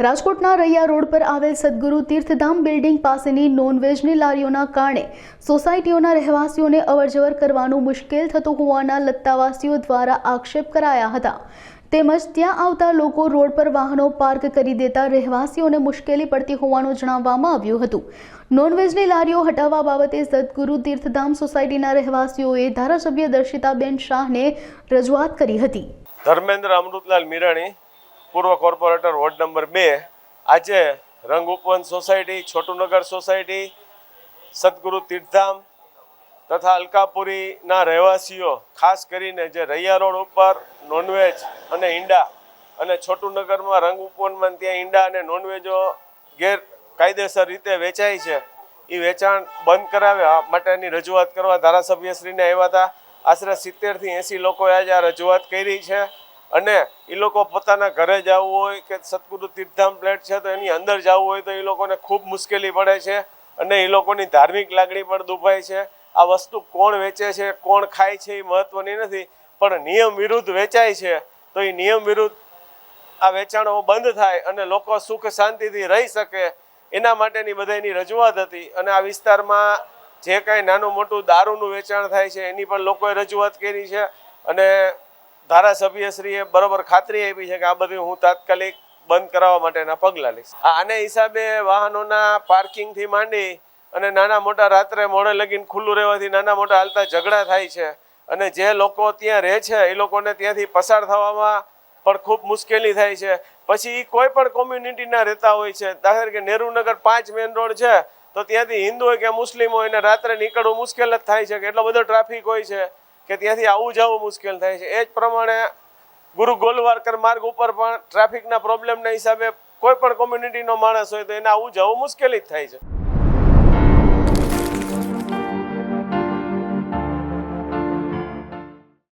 રાજકોટના રૈયા રોડ પર આવેલ સદગુરુ તીર્થધામ બિલ્ડિંગ પાસેની નોનવેજની લારીઓના કારણે સોસાયટીઓના રહેવાસીઓને અવરજવર કરવાનું મુશ્કેલ થતું હોવાના લત્તાવાસીઓ દ્વારા આક્ષેપ કરાયા હતા। તેમજ ત્યાં આવતા લોકો રોડ પર વાહનો પાર્ક કરી દેતા રહેવાસીઓને મુશ્કેલી પડતી હોવાનું જણાવવામાં આવ્યું હતું। નોનવેજની લારીઓ હટાવવા બાબતે સદગુરુ તીર્થધામ સોસાયટીના રહેવાસીઓએ ધારાસભ્ય દર્શિતાબેન શાહને રજૂઆત કરી હતી। ધર્મેન્દ્ર અમૃતલાલ મીરાણી, પૂર્વ કોર્પોરેટર વોર્ડ નંબર 2, આજે રંગઉપવન સોસાયટી, છોટુનગર સોસાયટી, સદગુરુ તીર્થધામ તથા અલકાપુરીના રહેવાસીઓ, ખાસ કરીને જે રૈયા રોડ ઉપર નોનવેજ અને ઈંડા અને છોટુનગરમાં રંગઉપવનમાં ત્યાં ઈંડા અને નોનવેજો ગેરકાયદેસર રીતે વેચાય છે, એ વેચાણ બંધ કરાવવા માટેની રજૂઆત કરવા ધારાસભ્યશ્રીને આવ્યા હતા। આશરે 70 થી 80 લોકોએ આજે આ રજૂઆત કરી છે અને એ લોકો પોતાના ઘરે જવું હોય કે સદગુરુ તીર્થધામ પ્લેટ છે તો એની અંદર જવું હોય તો એ લોકોને ખૂબ મુશ્કેલી પડે છે અને એ લોકોની ધાર્મિક લાગણી પણ દુભાય છે। આ વસ્તુ કોણ વેચે છે, કોણ ખાય છે એ મહત્વની નથી, પણ નિયમ વિરુદ્ધ વેચાય છે તો એ નિયમ વિરુદ્ધ આ વેચાણો બંધ થાય અને લોકો સુખ શાંતિથી રહી શકે એના માટેની બધાની રજૂઆત હતી। અને આ વિસ્તારમાં જે કાંઈ નાનું મોટું દારૂનું વેચાણ થાય છે એની પણ લોકોએ રજૂઆત કરી છે અને ધારાસભ્યશ્રીએ બરોબર ખાતરી આપી છે કે આ બધું હું તાત્કાલિક બંધ કરાવવા માટેના પગલાં લઈશ। આને હિસાબે વાહનોના પાર્કિંગથી માંડી અને નાના મોટા રાત્રે મોડે લગીને ખુલ્લું રહેવાથી નાના મોટા હાલતા ઝઘડા થાય છે અને જે લોકો ત્યાં રહે છે એ લોકોને ત્યાંથી પસાર થવામાં પણ ખૂબ મુશ્કેલી થાય છે। પછી કોઈ પણ કોમ્યુનિટીના રહેતા હોય છે, દાખલા કે નહેરુનગર 5 મેઇન રોડ છે તો ત્યાંથી હિન્દુ હોય કે મુસ્લિમ હોય એને રાત્રે નીકળવું મુશ્કેલ જ થાય છે કે એટલો બધો ટ્રાફિક હોય છે કે ત્યાંથી આવવું જવું મુશ્કેલ થાય છે। એ જ પ્રમાણે ગુરુ ગોલવારકર માર્ગ ઉપર પણ ટ્રાફિકના પ્રોબ્લેમના હિસાબે કોઈ પણ કોમ્યુનિટીનો માણસ હોય તો એને આવવું જવું મુશ્કેલી જ થાય છે।